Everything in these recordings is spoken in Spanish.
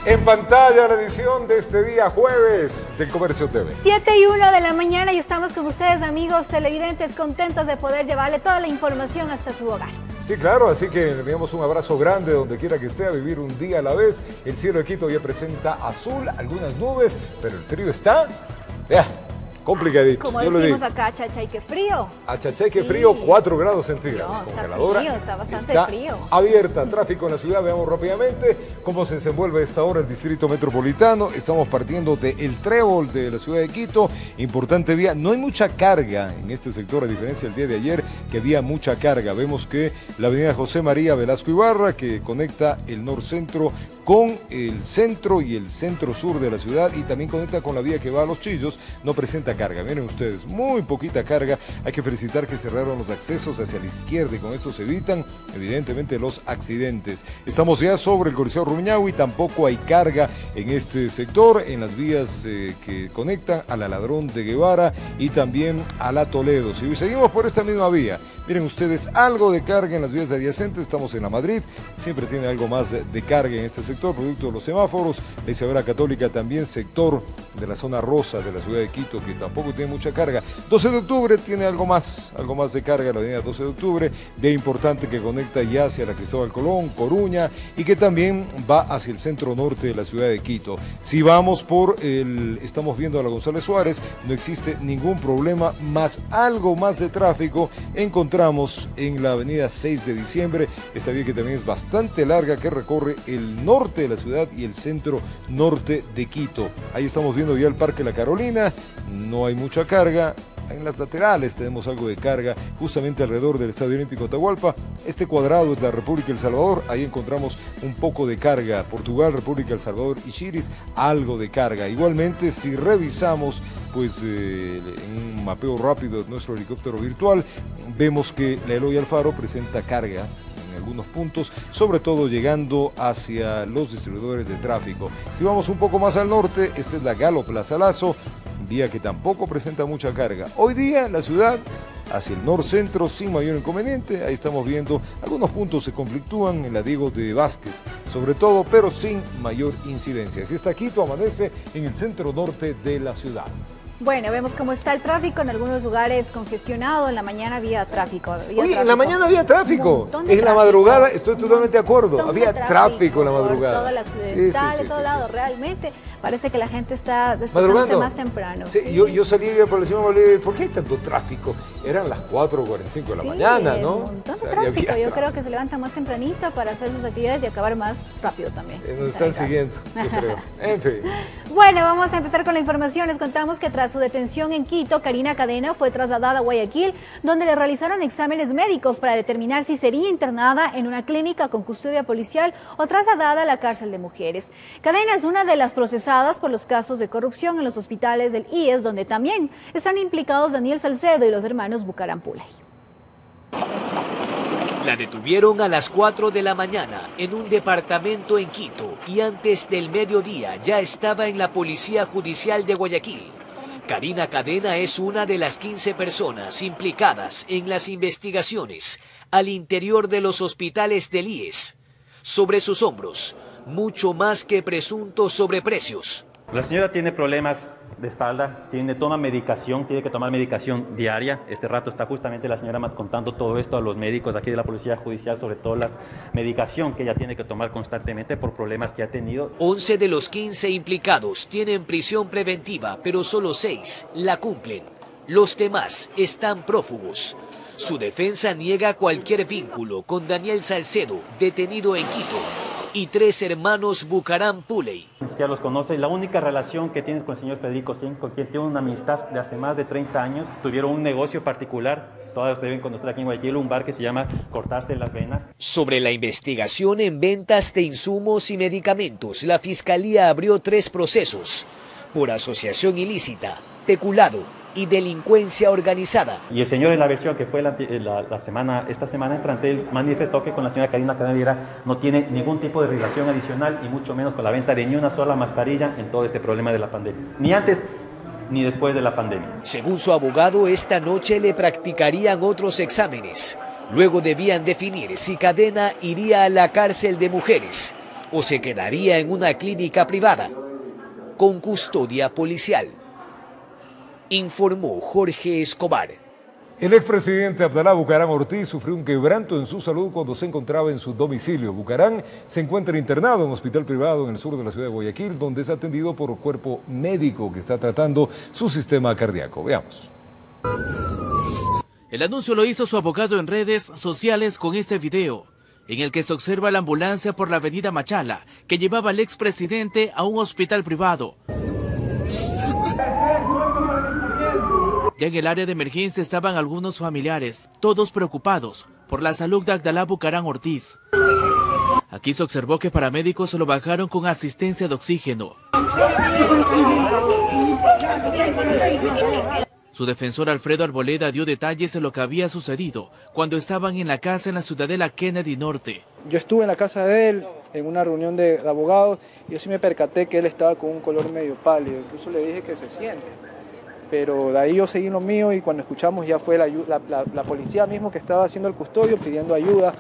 En pantalla la edición de este día jueves del Comercio TV. 7:01 de la mañana y estamos con ustedes, amigos televidentes, contentos de poder llevarle toda la información hasta su hogar. Sí, claro, así que le enviamos un abrazo grande donde quiera que esté, a vivir un día a la vez. El cielo de Quito ya presenta azul, algunas nubes, pero el frío está, complicadito. Como decimos acá, chachay, qué frío. A chachay, qué frío, 4 grados centígrados. No, Congeladora. está bastante frío. Abierta, tráfico en la ciudad, veamos rápidamente cómo se desenvuelve a esta hora el distrito metropolitano. Estamos partiendo del Trébol de la ciudad de Quito, importante vía. No hay mucha carga en este sector, a diferencia del día de ayer, que había mucha carga. Vemos que la avenida José María Velasco Ibarra, que conecta el norcentro con el centro y el centro-sur de la ciudad y también conecta con la vía que va a Los Chillos, no presenta carga. Miren ustedes, muy poquita carga. Hay que felicitar que cerraron los accesos hacia la izquierda y con esto se evitan evidentemente los accidentes. Estamos ya sobre el Coliseo Rumiñahui, tampoco hay carga en este sector, en las vías que conectan a la Ladrón de Guevara y también a la Toledo. Si seguimos por esta misma vía, miren ustedes, algo de carga en las vías adyacentes. Estamos en la Madrid, siempre tiene algo más de carga en este sector, producto de los semáforos. La Isabela Católica también, sector de la zona rosa de la ciudad de Quito, que tampoco tiene mucha carga. 12 de octubre tiene algo más de carga, la avenida 12 de octubre, vía importante que conecta ya hacia la Cristóbal Colón, Coruña, y que también va hacia el centro norte de la ciudad de Quito. Si vamos estamos viendo a la González Suárez, no existe ningún problema, más algo más de tráfico encontramos en la avenida 6 de diciembre, esta vía que también es bastante larga, que recorre el norte de la ciudad y el centro norte de Quito. Ahí estamos viendo ya el Parque La Carolina, no hay mucha carga. En las laterales tenemos algo de carga justamente alrededor del Estadio Olímpico Atahualpa. Este cuadrado es la República El Salvador, ahí encontramos un poco de carga. Portugal, República El Salvador y Chiris, algo de carga. Igualmente, si revisamos en un mapeo rápido de nuestro helicóptero virtual, vemos que la Eloy Alfaro presenta carga en algunos puntos, sobre todo llegando hacia los distribuidores de tráfico. Si vamos un poco más al norte, esta es la Galo Plaza Lazo, vía que tampoco presenta mucha carga. Hoy día la ciudad hacia el norcentro sin mayor inconveniente. Ahí estamos viendo algunos puntos se conflictúan en la Diego de Vázquez, sobre todo, pero sin mayor incidencia. Así está Quito, amanece en el centro norte de la ciudad. Bueno, vemos cómo está el tráfico en algunos lugares congestionado. En la mañana había tráfico. En la mañana había tráfico. En la madrugada, estoy totalmente de acuerdo. Había tráfico en la madrugada. Todo el occidental, de todo lado, realmente. Parece que la gente está despertándose más temprano. Sí. Yo salí por la ciudad, ¿por qué hay tanto tráfico? Eran las 4:45 de la mañana, ¿no? Un montón de tráfico. Yo creo que se levantan más tempranito para hacer sus actividades y acabar más rápido también. Nos están siguiendo, yo creo. En fin. Bueno, vamos a empezar con la información. Les contamos que tras su detención en Quito, Karina Cadena fue trasladada a Guayaquil, donde le realizaron exámenes médicos para determinar si sería internada en una clínica con custodia policial o trasladada a la cárcel de mujeres. Cadena es una de las procesadas por los casos de corrupción en los hospitales del IES, donde también están implicados Daniel Salcedo y los hermanos Bucaram Pulay. La detuvieron a las 4 de la mañana en un departamento en Quito y antes del mediodía ya estaba en la Policía Judicial de Guayaquil. Karina Cadena es una de las 15 personas implicadas en las investigaciones al interior de los hospitales del IES. Sobre sus hombros, mucho más que presuntos sobreprecios. La señora tiene problemas de espalda, toma medicación, tiene que tomar medicación diaria. Este rato está justamente la señora contando todo esto a los médicos aquí de la Policía Judicial, sobre todo la medicación que ella tiene que tomar constantemente por problemas que ha tenido. 11 de los 15 implicados tienen prisión preventiva, pero solo 6 la cumplen. Los demás están prófugos. Su defensa niega cualquier vínculo con Daniel Salcedo, detenido en Quito, y 3 hermanos Bucaram Pulay. Ya los conoce. La única relación que tienes con el señor Federico Sin, con quien tiene una amistad de hace más de 30 años. Tuvieron un negocio particular, todos deben conocer aquí en Guayaquil, un bar que se llama Cortarse las Venas. Sobre la investigación en ventas de insumos y medicamentos, la Fiscalía abrió 3 procesos por asociación ilícita, peculado y delincuencia organizada. Y el señor, en la versión que fue esta semana entrante, él manifestó que con la señora Karina Cadena no tiene ningún tipo de relación adicional y mucho menos con la venta de ni una sola mascarilla en todo este problema de la pandemia, ni antes ni después de la pandemia. Según su abogado, esta noche le practicarían otros exámenes. Luego debían definir si Cadena iría a la cárcel de mujeres o se quedaría en una clínica privada con custodia policial. Informó Jorge Escobar. El expresidente Abdalá Bucaram Ortiz sufrió un quebranto en su salud cuando se encontraba en su domicilio. Bucaram se encuentra internado en un hospital privado en el sur de la ciudad de Guayaquil, donde es atendido por un cuerpo médico que está tratando su sistema cardíaco. Veamos. El anuncio lo hizo su abogado en redes sociales con este video, en el que se observa la ambulancia por la avenida Machala, que llevaba al expresidente a un hospital privado. Ya en el área de emergencia estaban algunos familiares, todos preocupados por la salud de Abdalá Bucaram Ortiz. Aquí se observó que paramédicos se lo bajaron con asistencia de oxígeno. Su defensor Alfredo Arboleda dio detalles de lo que había sucedido cuando estaban en la casa en la Ciudadela Kennedy Norte. Yo estuve en la casa de él en una reunión de abogados y yo sí me percaté que él estaba con un color medio pálido, incluso le dije que se siente. Pero de ahí yo seguí lo mío y cuando escuchamos ya fue la policía mismo que estaba haciendo el custodio pidiendo ayuda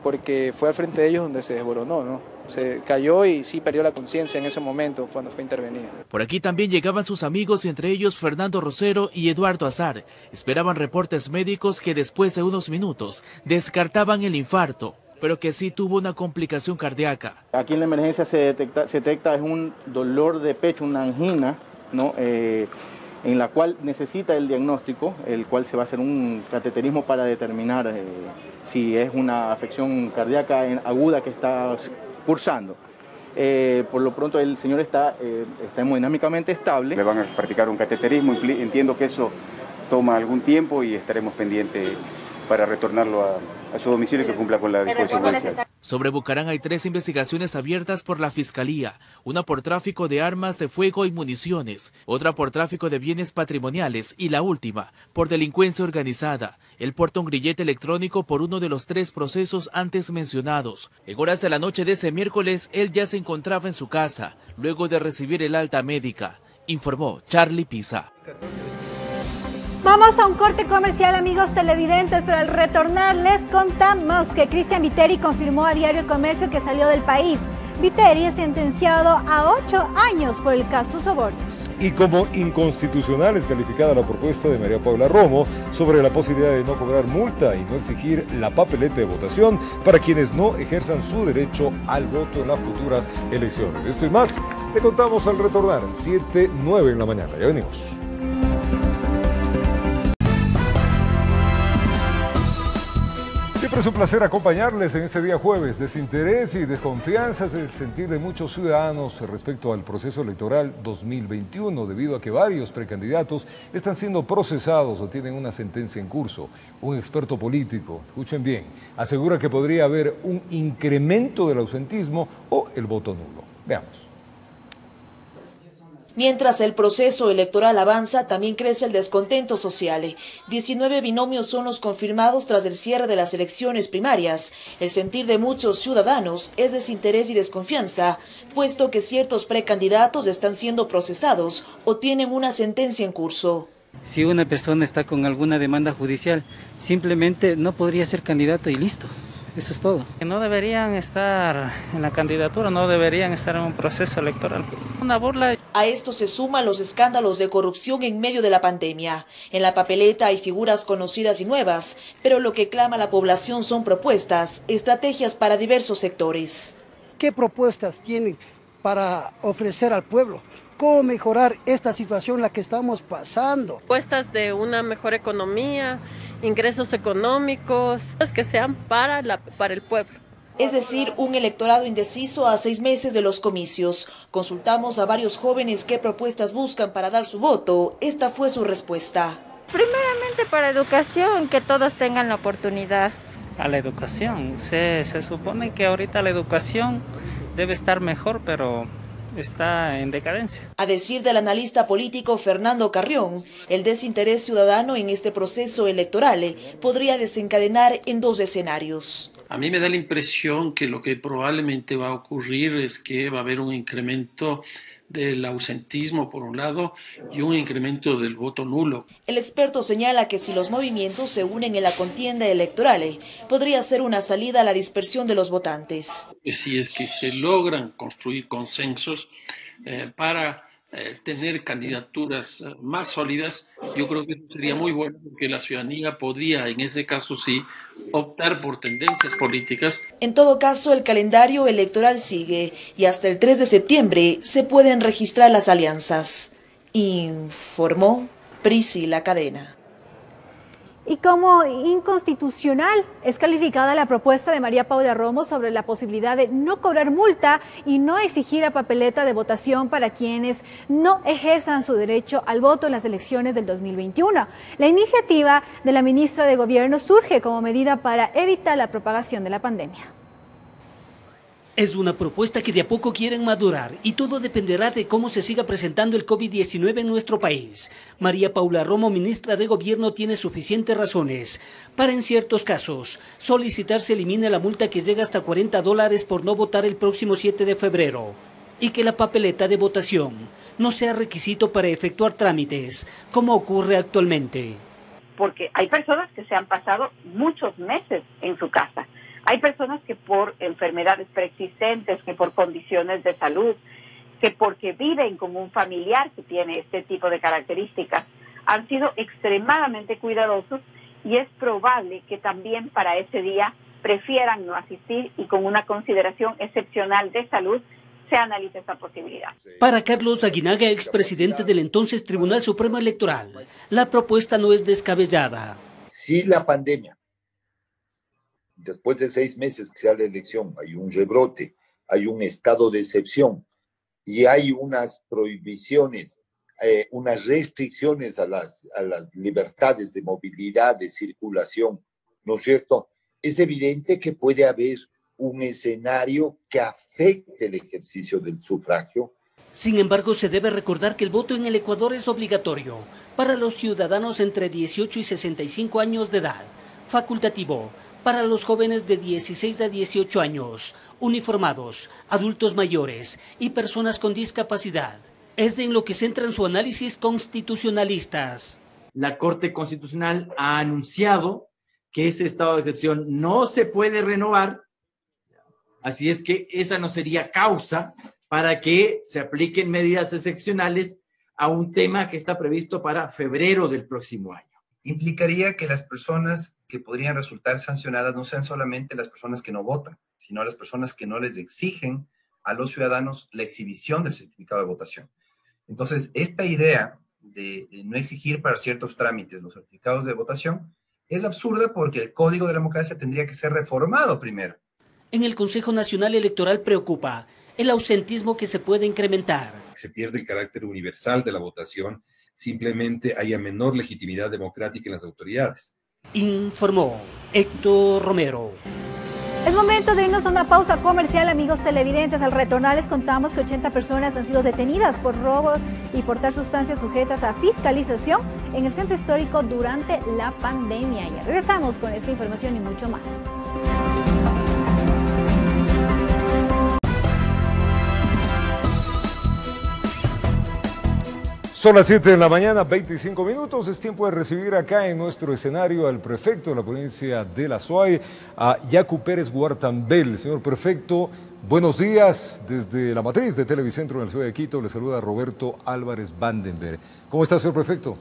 porque fue al frente de ellos donde se desboronó, ¿no? Se cayó y sí perdió la conciencia en ese momento cuando fue intervenida. Por aquí también llegaban sus amigos, entre ellos Fernando Rosero y Eduardo Azar. Esperaban reportes médicos que después de unos minutos descartaban el infarto, pero que sí tuvo una complicación cardíaca. Aquí en la emergencia se detecta es un dolor de pecho, una angina, ¿no? En la cual necesita el diagnóstico, el cual se va a hacer un cateterismo para determinar si es una afección cardíaca aguda que está cursando. Por lo pronto el señor está hemodinámicamente estable. Le van a practicar un cateterismo, entiendo que eso toma algún tiempo y estaremos pendientes para retornarlo a su domicilio y que cumpla con la disposición judicial. Sobre Bucaram hay 3 investigaciones abiertas por la Fiscalía, una por tráfico de armas de fuego y municiones, otra por tráfico de bienes patrimoniales y la última por delincuencia organizada. Él porta un grillete electrónico por uno de los 3 procesos antes mencionados. En horas de la noche de ese miércoles, él ya se encontraba en su casa, luego de recibir el alta médica, informó Charlie Pisa. Vamos a un corte comercial, amigos televidentes, pero al retornar les contamos que Cristian Viteri confirmó a Diario El Comercio que salió del país. Viteri es sentenciado a 8 años por el caso Sobornos. Y como inconstitucional es calificada la propuesta de María Paula Romo sobre la posibilidad de no cobrar multa y no exigir la papeleta de votación para quienes no ejerzan su derecho al voto en las futuras elecciones. Esto y más le contamos al retornar, 7:09 en la mañana. Ya venimos. Siempre es un placer acompañarles en este día jueves. Desinterés y desconfianza es el sentir de muchos ciudadanos respecto al proceso electoral 2021, debido a que varios precandidatos están siendo procesados o tienen una sentencia en curso. Un experto político, escuchen bien, asegura que podría haber un incremento del ausentismo o el voto nulo. Veamos. Mientras el proceso electoral avanza, también crece el descontento social. 19 binomios son los confirmados tras el cierre de las elecciones primarias. El sentir de muchos ciudadanos es desinterés y desconfianza, puesto que ciertos precandidatos están siendo procesados o tienen una sentencia en curso. Si una persona está con alguna demanda judicial, simplemente no podría ser candidato y listo. Eso es todo. No deberían estar en la candidatura, no deberían estar en un proceso electoral. Una burla. A esto se suman los escándalos de corrupción en medio de la pandemia. En la papeleta hay figuras conocidas y nuevas, pero lo que clama la población son propuestas, estrategias para diversos sectores. ¿Qué propuestas tienen para ofrecer al pueblo? ¿Cómo mejorar esta situación en la que estamos pasando? Propuestas de una mejor economía, ingresos económicos, que sean para el pueblo. Es decir, un electorado indeciso a 6 meses de los comicios. Consultamos a varios jóvenes qué propuestas buscan para dar su voto. Esta fue su respuesta. Primeramente para educación, que todos tengan la oportunidad. A la educación, se supone que ahorita la educación debe estar mejor, pero está en decadencia. A decir del analista político Fernando Carrión, el desinterés ciudadano en este proceso electoral podría desencadenar en 2 escenarios. A mí me da la impresión que lo que probablemente va a ocurrir es que va a haber un incremento del ausentismo por un lado y un incremento del voto nulo. El experto señala que si los movimientos se unen en la contienda electoral, podría ser una salida a la dispersión de los votantes. Si es que se logran construir consensos para tener candidaturas más sólidas, yo creo que eso sería muy bueno, porque la ciudadanía podría, en ese caso sí, optar por tendencias políticas. En todo caso, el calendario electoral sigue y hasta el 3 de septiembre se pueden registrar las alianzas, informó Priscila Cadena. Y como inconstitucional es calificada la propuesta de María Paula Romo sobre la posibilidad de no cobrar multa y no exigir la papeleta de votación para quienes no ejerzan su derecho al voto en las elecciones del 2021. La iniciativa de la ministra de Gobierno surge como medida para evitar la propagación de la pandemia. Es una propuesta que de a poco quieren madurar y todo dependerá de cómo se siga presentando el COVID-19 en nuestro país. María Paula Romo, ministra de Gobierno, tiene suficientes razones para, en ciertos casos, solicitar se elimine la multa que llega hasta $40 por no votar el próximo 7 de febrero y que la papeleta de votación no sea requisito para efectuar trámites, como ocurre actualmente. Porque hay personas que se han pasado muchos meses en su casa. Hay personas que por enfermedades preexistentes, que por condiciones de salud, que porque viven con un familiar que tiene este tipo de características, han sido extremadamente cuidadosos y es probable que también para ese día prefieran no asistir y con una consideración excepcional de salud se analice esta posibilidad. Para Carlos Aguinaga, expresidente del entonces Tribunal Supremo Electoral, la propuesta no es descabellada. Si la pandemia, después de 6 meses que sea la elección, hay un rebrote, hay un estado de excepción y hay unas prohibiciones, unas restricciones a las libertades de movilidad, de circulación, ¿no es cierto? Es evidente que puede haber un escenario que afecte el ejercicio del sufragio. Sin embargo, se debe recordar que el voto en el Ecuador es obligatorio para los ciudadanos entre 18 y 65 años de edad, facultativo para los jóvenes de 16 a 18 años, uniformados, adultos mayores y personas con discapacidad. Es en lo que centran su análisis constitucionalistas. La Corte Constitucional ha anunciado que ese estado de excepción no se puede renovar, así es que esa no sería causa para que se apliquen medidas excepcionales a un tema que está previsto para febrero del próximo año. Implicaría que las personas que podrían resultar sancionadas no sean solamente las personas que no votan, sino las personas que no les exigen a los ciudadanos la exhibición del certificado de votación. Entonces, esta idea de no exigir para ciertos trámites los certificados de votación es absurda porque el Código de la Democracia tendría que ser reformado primero. En el Consejo Nacional Electoral preocupa el ausentismo que se puede incrementar. Se pierde el carácter universal de la votación, simplemente haya menor legitimidad democrática en las autoridades. Informó Héctor Romero. Es momento de irnos a una pausa comercial, amigos televidentes. Al retornar les contamos que 80 personas han sido detenidas por robo y portar sustancias sujetas a fiscalización en el centro histórico durante la pandemia. Y regresamos con esta información y mucho más. Son las 7 de la mañana, 25 minutos. Es tiempo de recibir acá en nuestro escenario al prefecto de la provincia de La Suay, a Yacu Pérez Guartambel. Señor prefecto, buenos días. Desde la matriz de Televicentro en la ciudad de Quito le saluda Roberto Álvarez Vandenberg. ¿Cómo está, señor prefecto?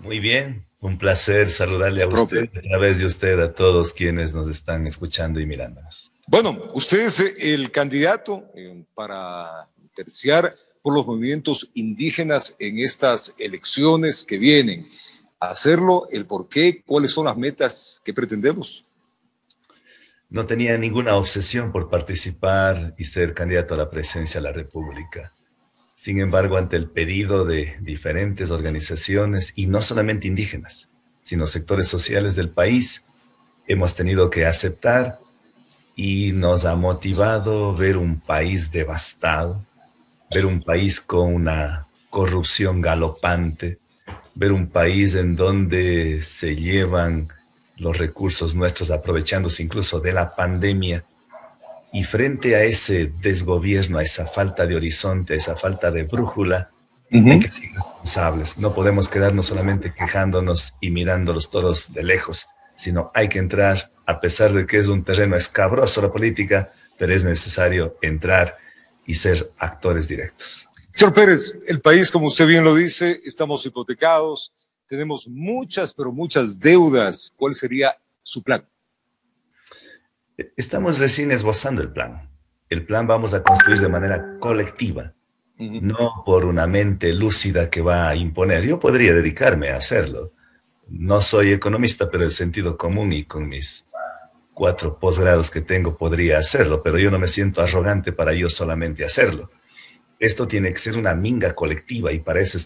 Muy bien, un placer saludarle a usted, a través de usted, a todos quienes nos están escuchando y mirándonos. Bueno, usted es el candidato para terciar por los movimientos indígenas en estas elecciones que vienen. Hacerlo, el por qué, cuáles son las metas que pretendemos. No tenía ninguna obsesión por participar y ser candidato a la presidencia de la República. Sin embargo, ante el pedido de diferentes organizaciones, y no solamente indígenas, sino sectores sociales del país, hemos tenido que aceptar y nos ha motivado ver un país devastado, ver un país con una corrupción galopante, ver un país en donde se llevan los recursos nuestros aprovechándose incluso de la pandemia Y frente a ese desgobierno, a esa falta de horizonte, a esa falta de brújula, hay que ser responsables. No podemos quedarnos solamente quejándonos y mirando los toros de lejos, sino hay que entrar, a pesar de que es un terreno escabroso la política, pero es necesario entrar y ser actores directos. Señor Pérez, el país, como usted bien lo dice, estamos hipotecados, tenemos muchas, pero muchas deudas. ¿Cuál sería su plan? Estamos recién esbozando el plan. El plan vamos a construir de manera colectiva, no por una mente lúcida que va a imponer. Yo podría dedicarme a hacerlo. No soy economista, pero el sentido común y con mis 4 posgrados que tengo podría hacerlo, pero yo no me siento arrogante para yo solamente hacerlo. Esto tiene que ser una minga colectiva y para eso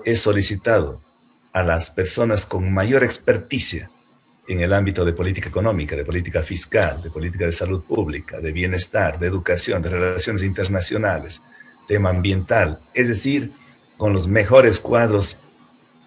he solicitado a las personas con mayor experticia en el ámbito de política económica, de política fiscal, de política de salud pública, de bienestar, de educación, de relaciones internacionales, tema ambiental, es decir, con los mejores cuadros,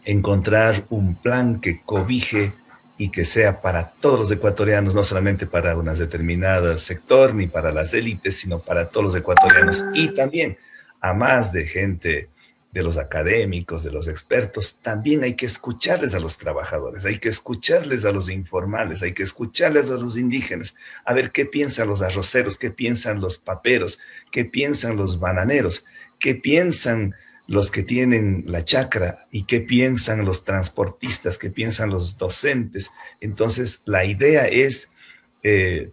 encontrar un plan que cobije y que sea para todos los ecuatorianos, no solamente para un determinado sector ni para las élites, sino para todos los ecuatorianos y también a más de gente, de los académicos, de los expertos. También hay que escucharles a los trabajadores, hay que escucharles a los informales, hay que escucharles a los indígenas, a ver qué piensan los arroceros, qué piensan los paperos, qué piensan los bananeros, qué piensan los que tienen la chacra y qué piensan los transportistas, qué piensan los docentes. Entonces, la idea es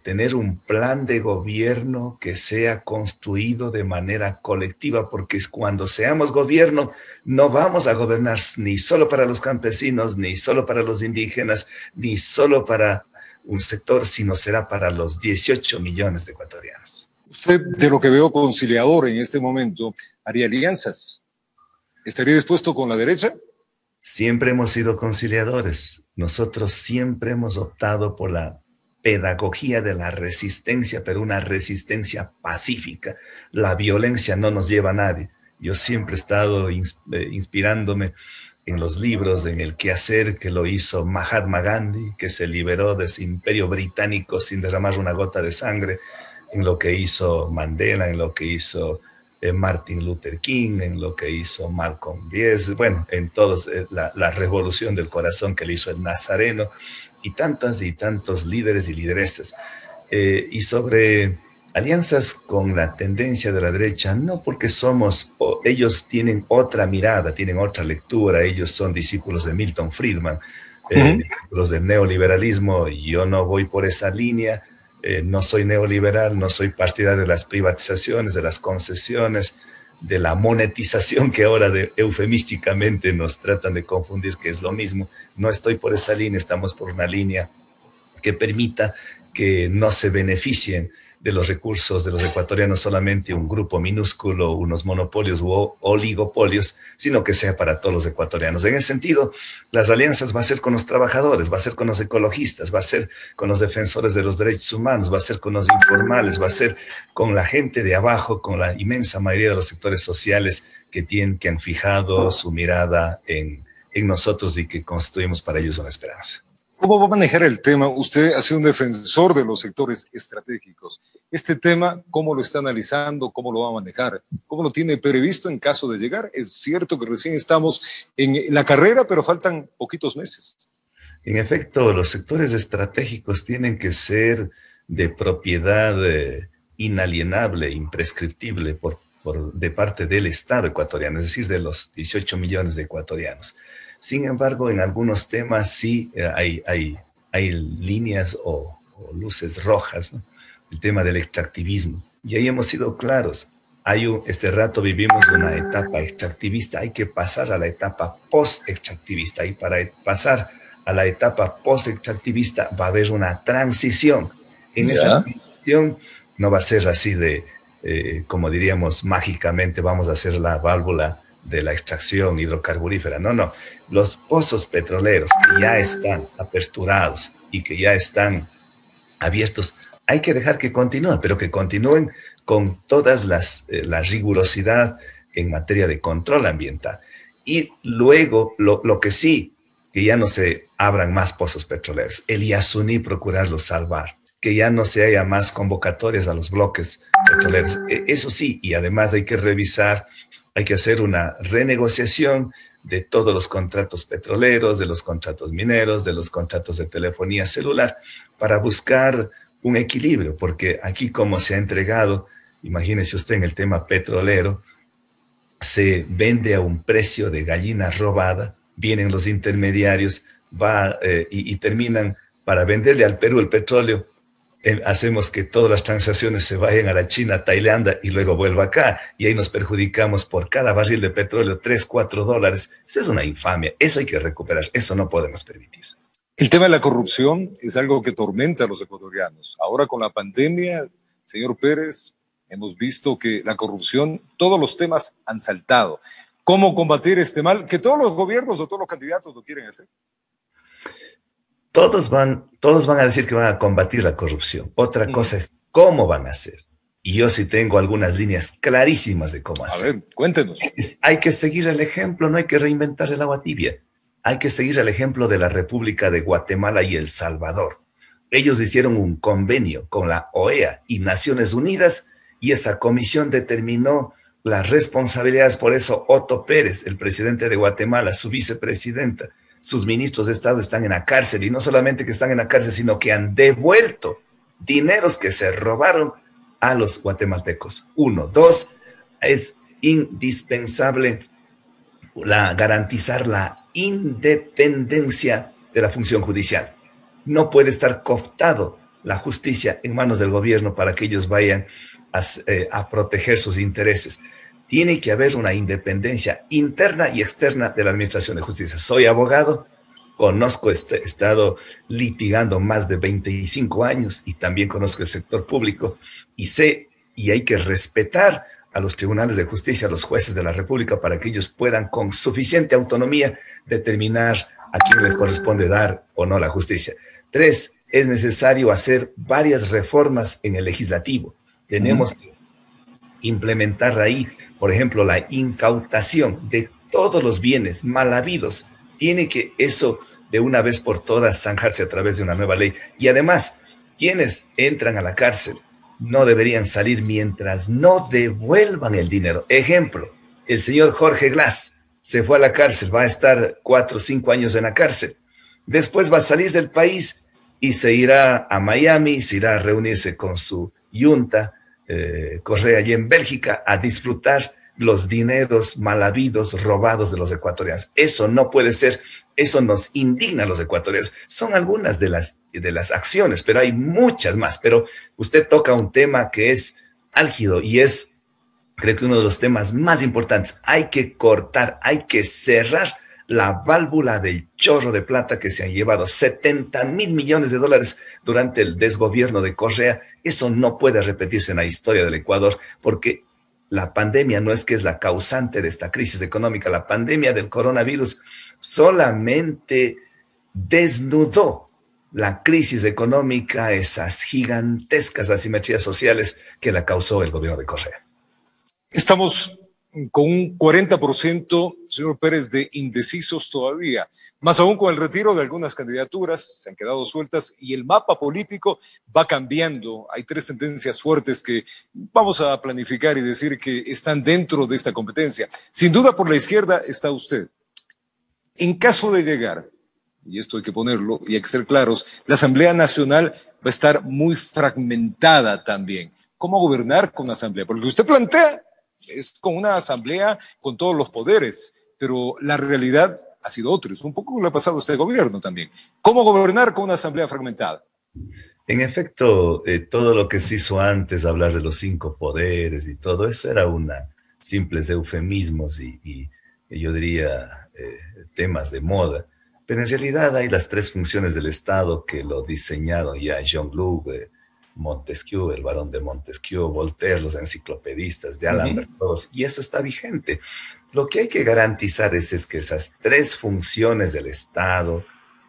tener un plan de gobierno que sea construido de manera colectiva, porque cuando seamos gobierno no vamos a gobernar ni solo para los campesinos, ni solo para los indígenas, ni solo para un sector, sino será para los 18 millones de ecuatorianos. Usted, de lo que veo conciliador en este momento, haría alianzas. ¿Estaría dispuesto con la derecha? Siempre hemos sido conciliadores. Nosotros siempre hemos optado por la pedagogía de la resistencia, pero una resistencia pacífica. La violencia no nos lleva a nadie. Yo siempre he estado inspirándome en los libros, en el quehacer que lo hizo Mahatma Gandhi, que se liberó de ese imperio británico sin derramar una gota de sangre, en lo que hizo Mandela, en lo que hizo Martin Luther King, en lo que hizo Malcolm X, bueno, en todos, la revolución del corazón que le hizo el Nazareno, y tantas y tantos líderes y lideresas. Y sobre alianzas con la tendencia de la derecha, no porque ellos tienen otra mirada, tienen otra lectura, ellos son discípulos de Milton Friedman, discípulos del neoliberalismo, y yo no voy por esa línea. No soy neoliberal, no soy partidario de las privatizaciones, de las concesiones, de la monetización que ahora eufemísticamente nos tratan de confundir, que es lo mismo. No estoy por esa línea, estamos por una línea que permita que no se beneficien de los recursos de los ecuatorianos solamente un grupo minúsculo, unos monopolios u oligopolios, sino que sea para todos los ecuatorianos. En ese sentido, las alianzas va a ser con los trabajadores, va a ser con los ecologistas, va a ser con los defensores de los derechos humanos, va a ser con los informales, va a ser con la gente de abajo, con la inmensa mayoría de los sectores sociales que han fijado su mirada en nosotros y que constituimos para ellos una esperanza. ¿Cómo va a manejar el tema? Usted ha sido un defensor de los sectores estratégicos. Este tema, ¿cómo lo está analizando? ¿Cómo lo va a manejar? ¿Cómo lo tiene previsto en caso de llegar? Es cierto que recién estamos en la carrera, pero faltan poquitos meses. En efecto, los sectores estratégicos tienen que ser de propiedad inalienable, imprescriptible de parte del Estado ecuatoriano, es decir, de los 18 millones de ecuatorianos. Sin embargo, en algunos temas sí hay líneas o luces rojas, ¿no? El tema del extractivismo. Y ahí hemos sido claros. Este rato vivimos una etapa extractivista, hay que pasar a la etapa post-extractivista. Y para pasar a la etapa post-extractivista va a haber una transición. En esa transición no va a ser así como diríamos mágicamente, vamos a hacer la válvula de la extracción hidrocarburífera. No. Los pozos petroleros que ya están aperturados y que ya están abiertos, hay que dejar que continúen, pero que continúen con todas la rigurosidad en materia de control ambiental. Y luego, lo que sí, que ya no se abran más pozos petroleros. El Yasuní procurarlo salvar. que ya no se haya más convocatorias a los bloques petroleros. Eso sí, y además hay que revisar, hay que hacer una renegociación de todos los contratos petroleros, de los contratos mineros, de los contratos de telefonía celular, para buscar un equilibrio, porque aquí como se ha entregado, imagínese usted en el tema petrolero, se vende a un precio de gallina robada, vienen los intermediarios y terminan para venderle al Perú el petróleo. Hacemos que todas las transacciones se vayan a la China, Tailandia y luego vuelva acá. Y ahí nos perjudicamos por cada barril de petróleo $3, $4. Esa es una infamia. Eso hay que recuperar. Eso no podemos permitir. El tema de la corrupción es algo que tormenta a los ecuatorianos. Ahora con la pandemia, señor Pérez, hemos visto que la corrupción, todos los temas han saltado. ¿Cómo combatir este mal? Que todos los gobiernos o todos los candidatos lo quieren hacer. Todos van a decir que van a combatir la corrupción. Otra cosa es cómo van a hacer. Y yo sí tengo algunas líneas clarísimas de cómo hacer. A ver, cuéntenos. Hay que seguir el ejemplo, no hay que reinventar el agua tibia. Hay que seguir el ejemplo de la República de Guatemala y El Salvador. Ellos hicieron un convenio con la OEA y Naciones Unidas y esa comisión determinó las responsabilidades. Por eso Otto Pérez, el presidente de Guatemala, su vicepresidenta, sus ministros de Estado están en la cárcel, y no solamente que están en la cárcel, sino que han devuelto dineros que se robaron a los guatemaltecos. 1. 2, es indispensable garantizar la independencia de la función judicial. No puede estar cooptado la justicia en manos del gobierno para que ellos vayan a proteger sus intereses. Tiene que haber una independencia interna y externa de la Administración de Justicia. Soy abogado, conozco, he estado litigando más de 25 años y también conozco el sector público y sé, y hay que respetar a los tribunales de justicia, a los jueces de la República, para que ellos puedan con suficiente autonomía determinar a quién les corresponde dar o no la justicia. 3, es necesario hacer varias reformas en el legislativo. Tenemos que implementar ahí, por ejemplo, la incautación de todos los bienes mal habidos. Tiene que eso de una vez por todas zanjarse a través de una nueva ley. Y además, quienes entran a la cárcel no deberían salir mientras no devuelvan el dinero. Ejemplo, el señor Jorge Glass se fue a la cárcel, va a estar 4 o 5 años en la cárcel. Después va a salir del país y se irá a Miami, se irá a reunirse con su yunta, Correa, allí en Bélgica, a disfrutar los dineros mal habidos, robados de los ecuatorianos. Eso no puede ser, eso nos indigna a los ecuatorianos. Son algunas de las acciones, pero hay muchas más. Pero usted toca un tema que es álgido y es, creo que uno de los temas más importantes. Hay que cortar, hay que cerrar la válvula del chorro de plata que se han llevado, $70.000 millones durante el desgobierno de Correa. Eso no puede repetirse en la historia del Ecuador, porque la pandemia no es que es la causante de esta crisis económica. La pandemia del coronavirus solamente desnudó la crisis económica, esas gigantescas asimetrías sociales que la causó el gobierno de Correa. Estamos con un 40%, señor Pérez, de indecisos todavía, más aún con el retiro de algunas candidaturas, se han quedado sueltas y el mapa político va cambiando. Hay 3 tendencias fuertes que vamos a planificar y decir que están dentro de esta competencia. Sin duda, por la izquierda está usted. En caso de llegar, y esto hay que ponerlo y hay que ser claros, la Asamblea Nacional va a estar muy fragmentada también. ¿Cómo gobernar con la Asamblea? Porque lo que usted plantea es con una asamblea con todos los poderes, pero la realidad ha sido otra. Es un poco lo que le ha pasado a este gobierno también. ¿Cómo gobernar con una asamblea fragmentada? En efecto, todo lo que se hizo antes, hablar de los 5 poderes y todo eso, era una simples eufemismos y yo diría temas de moda. Pero en realidad hay las 3 funciones del Estado que lo diseñaron ya Jean-Luc, Montesquieu, el barón de Montesquieu, Voltaire, los enciclopedistas de Alembert, todos, y eso está vigente. Lo que hay que garantizar es que esas 3 funciones del Estado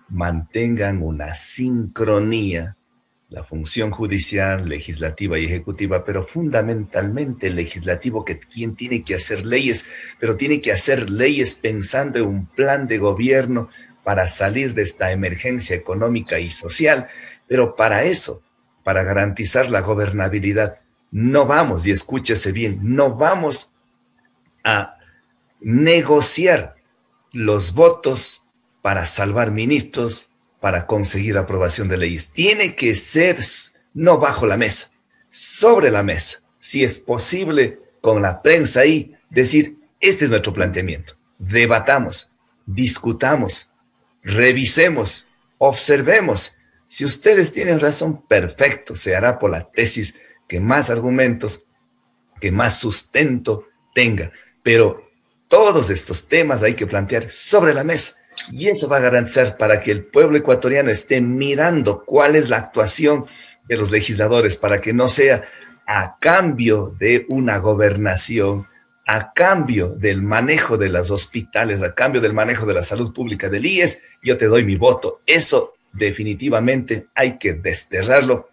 mantengan una sincronía, la función judicial, legislativa y ejecutiva, pero fundamentalmente el legislativo, quien tiene que hacer leyes, pero tiene que hacer leyes pensando en un plan de gobierno para salir de esta emergencia económica y social. Pero para eso para garantizar la gobernabilidad. No vamos, y escúchese bien, no vamos a negociar los votos para salvar ministros, para conseguir aprobación de leyes. Tiene que ser no bajo la mesa, sobre la mesa. Si es posible, con la prensa ahí, decir, este es nuestro planteamiento. Debatamos, discutamos, revisemos, observemos. Si ustedes tienen razón, perfecto, se hará por la tesis que más argumentos, que más sustento tenga. Pero todos estos temas hay que plantear sobre la mesa y eso va a garantizar para que el pueblo ecuatoriano esté mirando cuál es la actuación de los legisladores, para que no sea a cambio de una gobernación, a cambio del manejo de los hospitales, a cambio del manejo de la salud pública del IES, yo te doy mi voto. Eso definitivamente hay que desterrarlo,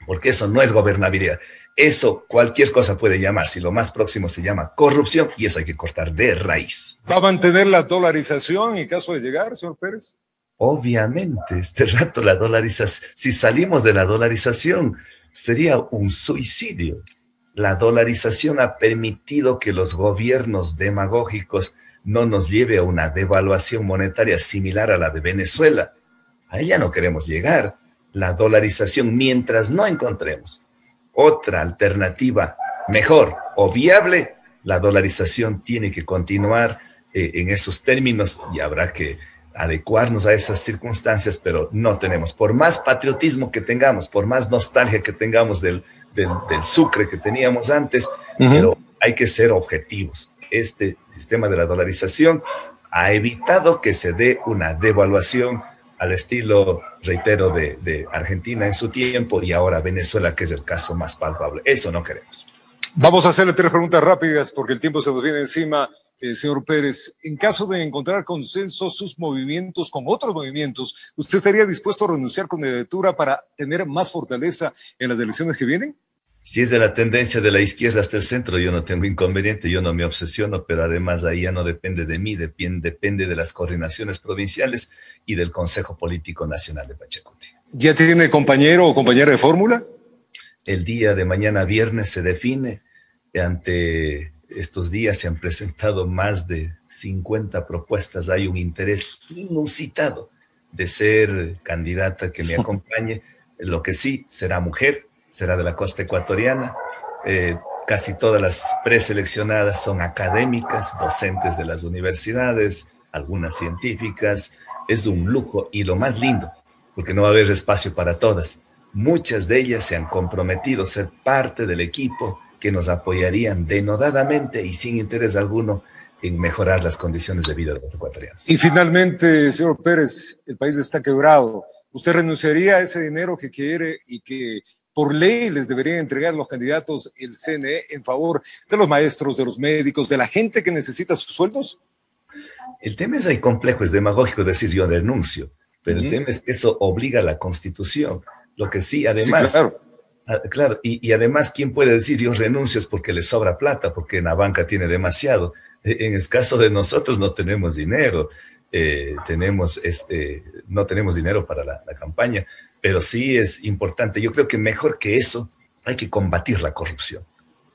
porque eso no es gobernabilidad. Eso cualquier cosa puede llamar, si lo más próximo se llama corrupción, y eso hay que cortar de raíz. ¿Va a mantener la dolarización en caso de llegar, señor Pérez? Obviamente, este rato la dolarización, si salimos de la dolarización, sería un suicidio. La dolarización ha permitido que los gobiernos demagógicos no nos lleve a una devaluación monetaria similar a la de Venezuela. A ella no queremos llegar. La dolarización, mientras no encontremos otra alternativa mejor o viable, la dolarización tiene que continuar en esos términos y habrá que adecuarnos a esas circunstancias, pero no tenemos. Por más patriotismo que tengamos, por más nostalgia que tengamos del Sucre que teníamos antes, pero hay que ser objetivos. Este sistema de la dolarización ha evitado que se dé una devaluación al estilo, reitero, de Argentina en su tiempo y ahora Venezuela, que es el caso más palpable. Eso no queremos. Vamos a hacerle 3 preguntas rápidas porque el tiempo se nos viene encima. Señor Pérez, en caso de encontrar consenso sus movimientos con otros movimientos, ¿usted estaría dispuesto a renunciar con candidatura para tener más fortaleza en las elecciones que vienen? Si es de la tendencia de la izquierda hasta el centro, yo no tengo inconveniente, yo no me obsesiono, pero además ahí ya no depende de mí, depende de las coordinaciones provinciales y del Consejo Político Nacional de Pachacuti. ¿Ya tiene compañero o compañera de fórmula? El día de mañana viernes se define. Ante estos días se han presentado más de 50 propuestas. Hay un interés inusitado de ser candidata que me acompañe. Lo que sí, será mujer, será de la costa ecuatoriana. Casi todas las preseleccionadas son académicas, docentes de las universidades, algunas científicas. Es un lujo y lo más lindo, porque no va a haber espacio para todas. Muchas de ellas se han comprometido a ser parte del equipo que nos apoyarían denodadamente y sin interés alguno en mejorar las condiciones de vida de los ecuatorianos. Y finalmente, señor Pérez, el país está quebrado. ¿Usted renunciaría a ese dinero que quiere y que por ley les deberían entregar los candidatos el CNE en favor de los maestros, de los médicos, de la gente que necesita sus sueldos? El tema es ahí complejo, es demagógico decir yo renuncio, pero el tema es que eso obliga a la Constitución. Lo que sí, además... Sí, claro. Claro, y además, ¿quién puede decir yo renuncio? Es porque le sobra plata, porque en la banca tiene demasiado. En el caso de nosotros no tenemos dinero, no tenemos dinero para la campaña, pero sí es importante. Yo creo que mejor que eso hay que combatir la corrupción.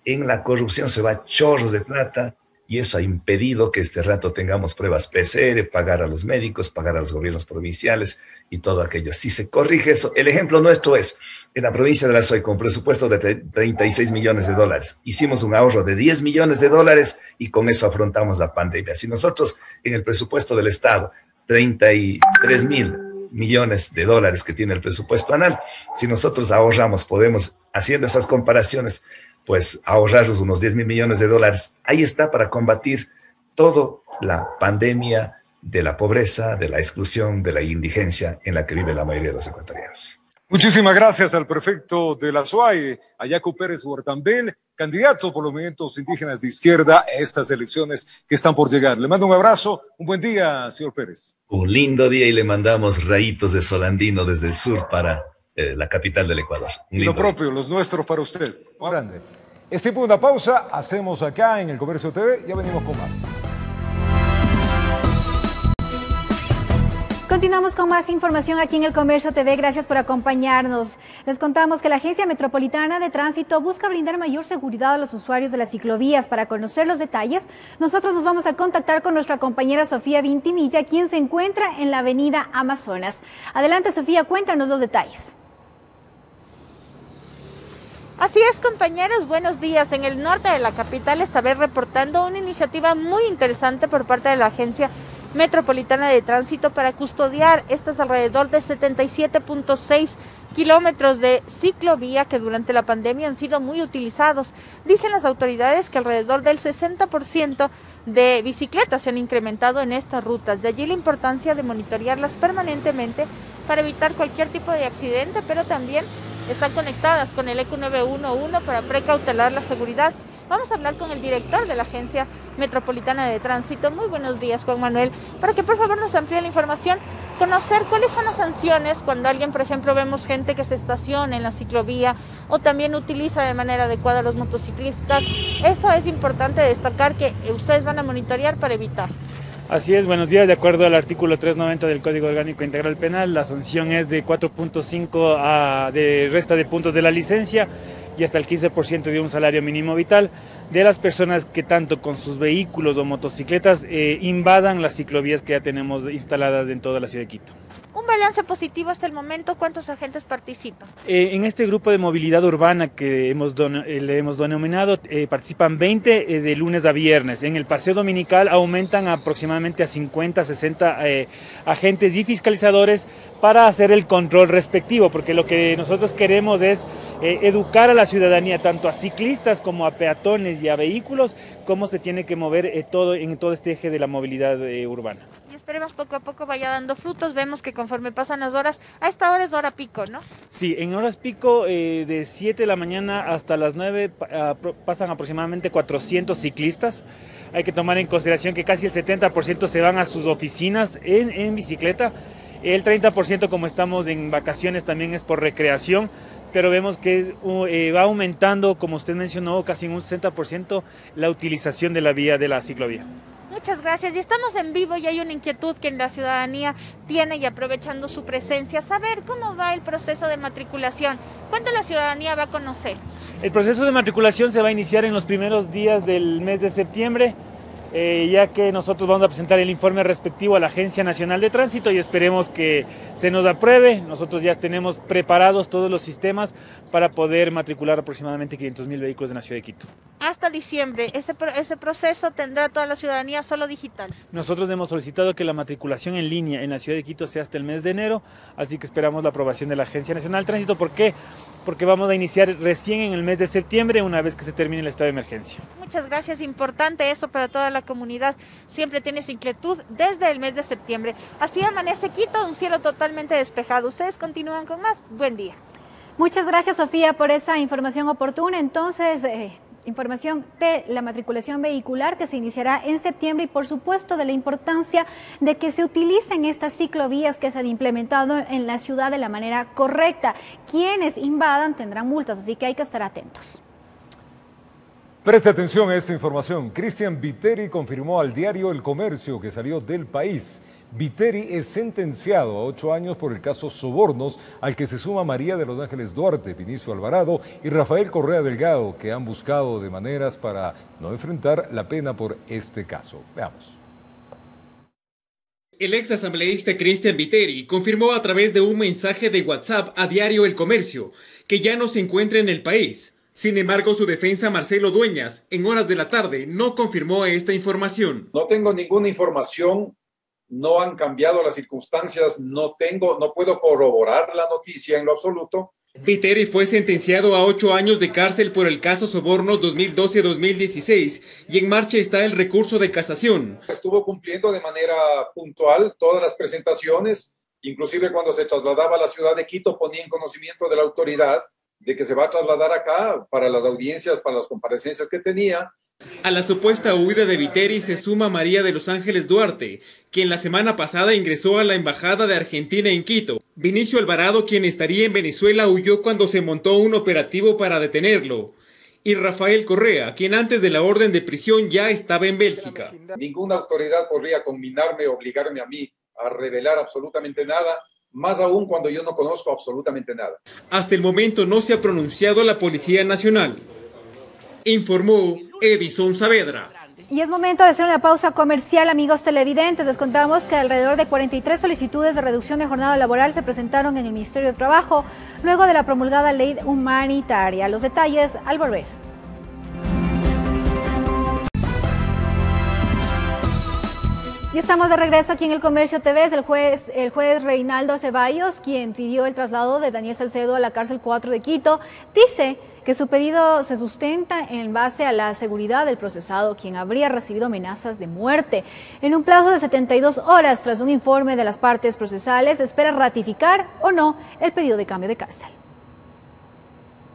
En la corrupción se va chorros de plata y eso ha impedido que este rato tengamos pruebas PCR, pagar a los médicos, pagar a los gobiernos provinciales y todo aquello. Si se corrige eso, el ejemplo nuestro es, en la provincia de La Suay, con presupuesto de 36 millones de dólares, hicimos un ahorro de 10 millones de dólares y con eso afrontamos la pandemia. Si nosotros en el presupuesto del Estado, 33 mil millones de dólares que tiene el presupuesto anual, si nosotros ahorramos, podemos, haciendo esas comparaciones, pues ahorrarnos unos 10 mil millones de dólares. Ahí está para combatir toda la pandemia de la pobreza, de la exclusión, de la indigencia en la que vive la mayoría de los ecuatorianos. Muchísimas gracias al prefecto de La Suay, a Yacu Pérez Huertambel, candidato por los movimientos indígenas de izquierda a estas elecciones que están por llegar. Le mando un abrazo, un buen día, señor Pérez. Un lindo día y le mandamos rayitos de Solandino desde el sur para la capital del Ecuador. Y lo propio, los nuestros para usted. Muy grande. Es tiempo de una pausa, hacemos acá en El Comercio TV, ya venimos con más. Continuamos con más información aquí en El Comercio TV. Gracias por acompañarnos. Les contamos que la Agencia Metropolitana de Tránsito busca brindar mayor seguridad a los usuarios de las ciclovías. Para conocer los detalles, nosotros nos vamos a contactar con nuestra compañera Sofía Vintimilla, quien se encuentra en la avenida Amazonas. Adelante, Sofía, cuéntanos los detalles. Así es, compañeros, buenos días. En el norte de la capital esta vez reportando una iniciativa muy interesante por parte de la Agencia Metropolitana de Tránsito para custodiar estos alrededor de 77.6 kilómetros de ciclovía que durante la pandemia han sido muy utilizados. Dicen las autoridades que alrededor del 60% de bicicletas se han incrementado en estas rutas. De allí la importancia de monitorearlas permanentemente para evitar cualquier tipo de accidente, pero también están conectadas con el ECU 911 para precautelar la seguridad. Vamos a hablar con el director de la Agencia Metropolitana de Tránsito. Muy buenos días, Juan Manuel, para que por favor nos amplíe la información, conocer cuáles son las sanciones cuando alguien, por ejemplo, vemos gente que se estaciona en la ciclovía o también utiliza de manera adecuada a los motociclistas. Esto es importante destacar que ustedes van a monitorear para evitar. Así es, buenos días. De acuerdo al artículo 390 del Código Orgánico Integral Penal, la sanción es de 4.5 de resta de puntos de la licencia y hasta el 15% de un salario mínimo vital de las personas que tanto con sus vehículos o motocicletas invadan las ciclovías que ya tenemos instaladas en toda la ciudad de Quito. Un balance positivo hasta el momento, ¿cuántos agentes participan? En este grupo de movilidad urbana que le hemos denominado, participan 20 de lunes a viernes. En el paseo dominical aumentan aproximadamente a 50, 60 agentes y fiscalizadores para hacer el control respectivo, porque lo que nosotros queremos es educar a la ciudadanía, tanto a ciclistas como a peatones y a vehículos, cómo se tiene que mover en todo este eje de la movilidad urbana. Y esperemos poco a poco vaya dando frutos. Vemos que conforme pasan las horas, a esta hora es hora pico, ¿no? Sí, en horas pico de 7 de la mañana hasta las 9 pasan aproximadamente 400 ciclistas. Hay que tomar en consideración que casi el 70% se van a sus oficinas en bicicleta. El 30%, como estamos en vacaciones, también es por recreación, pero vemos que va aumentando, como usted mencionó, casi en un 60% la utilización de la vía de la ciclovía. Muchas gracias. Y estamos en vivo y hay una inquietud que la ciudadanía tiene, y aprovechando su presencia, saber cómo va el proceso de matriculación. ¿Cuándo la ciudadanía va a conocer? El proceso de matriculación se va a iniciar en los primeros días del mes de septiembre, ya que nosotros vamos a presentar el informe respectivo a la Agencia Nacional de Tránsito y esperemos que se nos apruebe. Nosotros ya tenemos preparados todos los sistemas para poder matricular aproximadamente 500.000 vehículos en la ciudad de Quito. Hasta diciembre, ¿ese proceso tendrá toda la ciudadanía solo digital? Nosotros hemos solicitado que la matriculación en línea en la ciudad de Quito sea hasta el mes de enero, así que esperamos la aprobación de la Agencia Nacional de Tránsito. ¿Por qué? Porque vamos a iniciar recién en el mes de septiembre, una vez que se termine el estado de emergencia. Muchas gracias, importante esto para toda la comunidad. Siempre tienes inquietud desde el mes de septiembre. Así amanece Quito, un cielo totalmente despejado. Ustedes continúan con más. Buen día. Muchas gracias, Sofía, por esa información oportuna. Entonces, información de la matriculación vehicular que se iniciará en septiembre y por supuesto de la importancia de que se utilicen estas ciclovías que se han implementado en la ciudad de la manera correcta. Quienes invadan tendrán multas, así que hay que estar atentos. Preste atención a esta información. Cristian Viteri confirmó al diario El Comercio que salió del país. Viteri es sentenciado a 8 años por el caso Sobornos, al que se suma María de los Ángeles Duarte, Vinicio Alvarado y Rafael Correa Delgado, que han buscado de maneras para no enfrentar la pena por este caso. Veamos. El ex asambleísta Cristian Viteri confirmó a través de un mensaje de WhatsApp a diario El Comercio que ya no se encuentra en el país. Sin embargo, su defensa, Marcelo Dueñas, en horas de la tarde, no confirmó esta información. No tengo ninguna información, no han cambiado las circunstancias, no puedo corroborar la noticia en lo absoluto. Viteri fue sentenciado a 8 años de cárcel por el caso Sobornos 2012-2016 y en marcha está el recurso de casación. Estuvo cumpliendo de manera puntual todas las presentaciones, inclusive cuando se trasladaba a la ciudad de Quito ponía en conocimiento de la autoridad de que se va a trasladar acá para las audiencias, para las comparecencias que tenía. A la supuesta huida de Viteri se suma María de los Ángeles Duarte, quien la semana pasada ingresó a la Embajada de Argentina en Quito. Vinicio Alvarado, quien estaría en Venezuela, huyó cuando se montó un operativo para detenerlo. Y Rafael Correa, quien antes de la orden de prisión ya estaba en Bélgica. Ninguna autoridad podría combinarme o obligarme a mí a revelar absolutamente nada, más aún cuando yo no conozco absolutamente nada. Hasta el momento no se ha pronunciado la Policía Nacional. Informó Edison Saavedra. Y es momento de hacer una pausa comercial, amigos televidentes. Les contamos que alrededor de 43 solicitudes de reducción de jornada laboral se presentaron en el Ministerio de Trabajo luego de la promulgada ley humanitaria. Los detalles al volver. Y estamos de regreso aquí en El Comercio TV. Es el juez Reinaldo Ceballos quien pidió el traslado de Daniel Salcedo a la cárcel 4 de Quito. Dice que su pedido se sustenta en base a la seguridad del procesado, quien habría recibido amenazas de muerte. En un plazo de 72 horas, tras un informe de las partes procesales, espera ratificar o no el pedido de cambio de cárcel.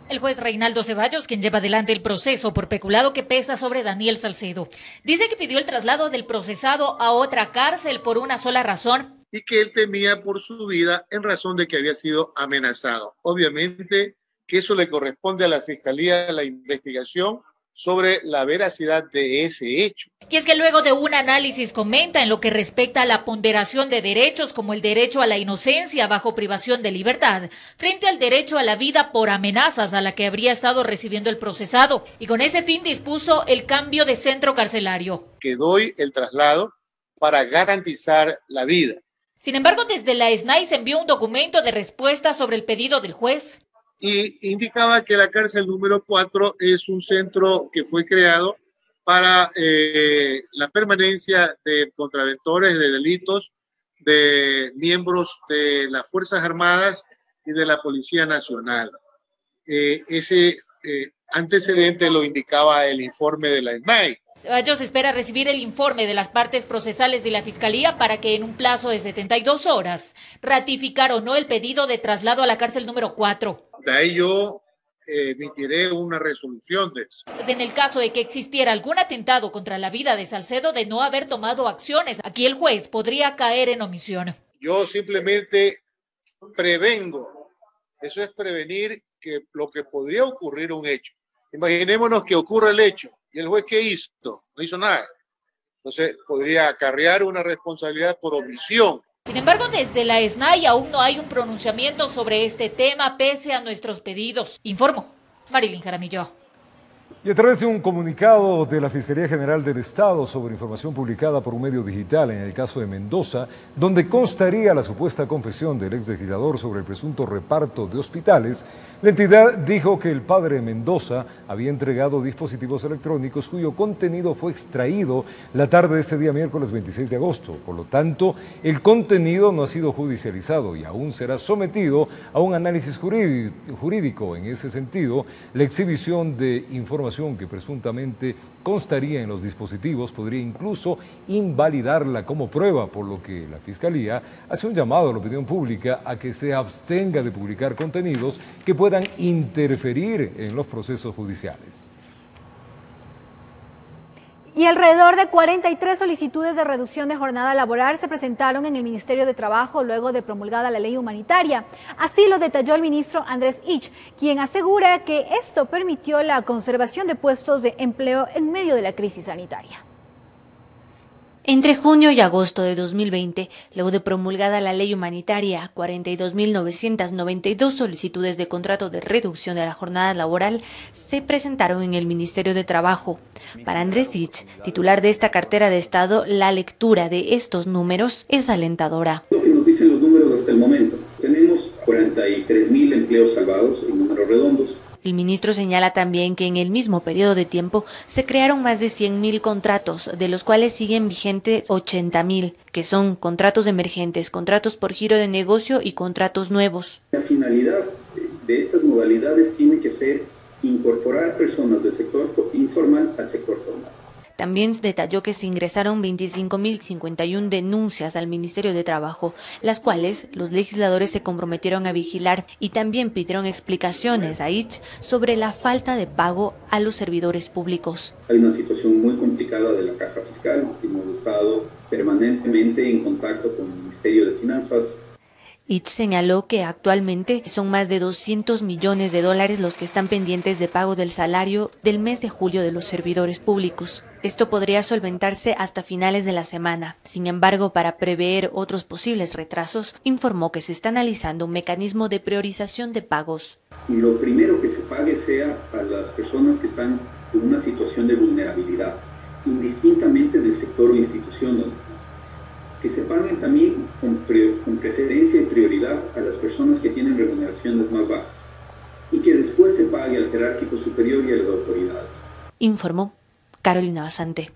El juez Reinaldo Ceballos, quien lleva adelante el proceso por peculado que pesa sobre Daniel Salcedo, dice que pidió el traslado del procesado a otra cárcel por una sola razón. Y que él temía por su vida en razón de que había sido amenazado. Obviamente que eso le corresponde a la Fiscalía la investigación sobre la veracidad de ese hecho. Y es que luego de un análisis comenta en lo que respecta a la ponderación de derechos como el derecho a la inocencia bajo privación de libertad, frente al derecho a la vida por amenazas a la que habría estado recibiendo el procesado, y con ese fin dispuso el cambio de centro carcelario. Que doy el traslado para garantizar la vida. Sin embargo, desde la SNAI se envió un documento de respuesta sobre el pedido del juez. Y indicaba que la cárcel número 4 es un centro que fue creado para la permanencia de contraventores de delitos, de miembros de las Fuerzas Armadas y de la Policía Nacional. Ese antecedente lo indicaba el informe de la SNAI. Ceballos espera recibir el informe de las partes procesales de la Fiscalía para que en un plazo de 72 horas ratificar o no el pedido de traslado a la cárcel número 4. De ahí yo emitiré una resolución de eso. Pues en el caso de que existiera algún atentado contra la vida de Salcedo de no haber tomado acciones, aquí el juez podría caer en omisión. Yo simplemente prevengo, eso es prevenir que lo que podría ocurrir un hecho. Imaginémonos que ocurre el hecho. ¿Y el juez qué hizo? No hizo nada. Entonces podría acarrear una responsabilidad por omisión. Sin embargo, desde la SNAI aún no hay un pronunciamiento sobre este tema pese a nuestros pedidos. Informó Marilyn Jaramillo. Y a través de un comunicado de la Fiscalía General del Estado sobre información publicada por un medio digital en el caso de Mendoza, donde constaría la supuesta confesión del exlegislador sobre el presunto reparto de hospitales, la entidad dijo que el padre de Mendoza había entregado dispositivos electrónicos cuyo contenido fue extraído la tarde de este día miércoles 26 de agosto. Por lo tanto, el contenido no ha sido judicializado y aún será sometido a un análisis jurídico. En ese sentido, la exhibición de información que presuntamente constaría en los dispositivos podría incluso invalidarla como prueba, por lo que la Fiscalía hace un llamado a la opinión pública a que se abstenga de publicar contenidos que puedan interferir en los procesos judiciales. Y alrededor de 43 solicitudes de reducción de jornada laboral se presentaron en el Ministerio de Trabajo luego de promulgada la ley humanitaria. Así lo detalló el ministro Andrés Ich, quien asegura que esto permitió la conservación de puestos de empleo en medio de la crisis sanitaria. Entre junio y agosto de 2020, luego de promulgada la ley humanitaria, 42.992 solicitudes de contrato de reducción de la jornada laboral se presentaron en el Ministerio de Trabajo. Para Andrés Ich, titular de esta cartera de Estado, la lectura de estos números es alentadora. Lo que nos dicen los números hasta el momento, tenemos 43.000 empleos salvados en números redondos. El ministro señala también que en el mismo periodo de tiempo se crearon más de 100.000 contratos, de los cuales siguen vigentes 80.000, que son contratos emergentes, contratos por giro de negocio y contratos nuevos. La finalidad de estas modalidades tiene que ser incorporar personas del sector informal al sector formal. También detalló que se ingresaron 25.051 denuncias al Ministerio de Trabajo, las cuales los legisladores se comprometieron a vigilar, y también pidieron explicaciones a Ich sobre la falta de pago a los servidores públicos. Hay una situación muy complicada de la caja fiscal. Hemos estado permanentemente en contacto con el Ministerio de Finanzas. Ich señaló que actualmente son más de $200 millones los que están pendientes de pago del salario del mes de julio de los servidores públicos. Esto podría solventarse hasta finales de la semana. Sin embargo, para prever otros posibles retrasos, informó que se está analizando un mecanismo de priorización de pagos. Y lo primero que se pague sea a las personas que están en una situación de vulnerabilidad, indistintamente del sector o institución donde están. Que se paguen también con preferencia y prioridad a las personas que tienen remuneraciones más bajas y que después se pague al jerárquico superior y a las autoridades. Informó Carolina Basante.